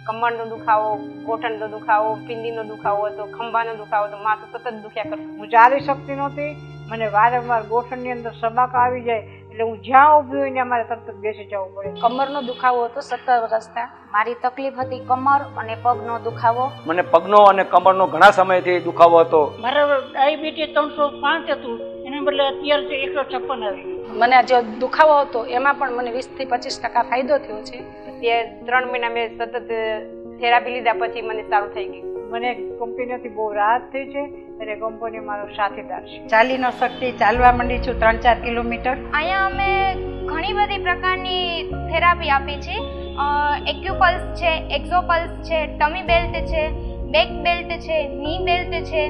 કમરનો દુખાવો, ગોઠણનો દુખાવો, પિંડીનો દુખાવો હતો, ખંભાનો દુખાવો હતો, માથું સતત દુખ્યા કરતું. હું ચાલી શકતી નહોતી. મને વારંવાર ગોઠણની અંદર સબાકા આવી જાય એટલે હું જ્યાં ઊભી હોય ને અમારે તરત જ બેસી જવું પડે. કમરનો દુખાવો હતો 17 વર્ષથી. મારી તકલીફ હતી કમર અને પગનો દુખાવો. મને પગનો અને કમરનો ઘણા સમયથી દુખાવો હતો. મારે ડાયાબિટીસ 305 હતું, એના બદલે અત્યારે 156 આવી. મને જે દુખાવો હતો એમાં પણ મને 20 થી 25% ફાયદો થયો છે. તે 3 મહિના મેં સતત થેરાપી લીધા પછી મને સારું થઈ ગયું. મને કંપનીથી બહુ રાહત થઈ છે અને કંપની મારો સાથીદાર છે. ચાલી ન શકતી, ચાલવા માંડી છું 3-4 કિલોમીટર. અહીંયા અમે ઘણી બધી પ્રકારની થેરાપી આપી છે. એક્યુપલ્સ છે, એક્ઝોપલ્સ છે, ટમી બેલ્ટ છે, બેક બેલ્ટ છે, ની બેલ્ટ છે,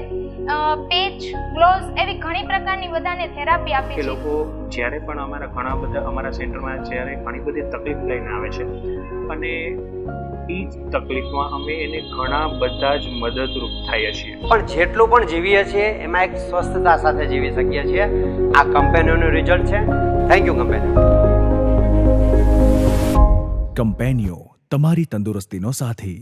પેચ, ગ્લોવ્સ એવી ઘણી પ્રકારની બધાને થેરાપી આપી કે છે. લોકો જ્યારે પણ અમારા સેન્ટરમાં જ્યારે ઘણી બધી તકલીફ લઈને આવે છે અને એ જ તકલીફમાં અમે એને ઘણા બધા જ મદદરૂપ થઈએ છીએ. પણ જેટલું પણ જીવીએ છીએ એમાં એક સ્વસ્થતા સાથે જીવી શકીએ છીએ. આ કંપનીઓનું રિઝલ્ટ છે. Thank you company. કંપનીઓ તમારી તંદુરસ્તીનો સાથી.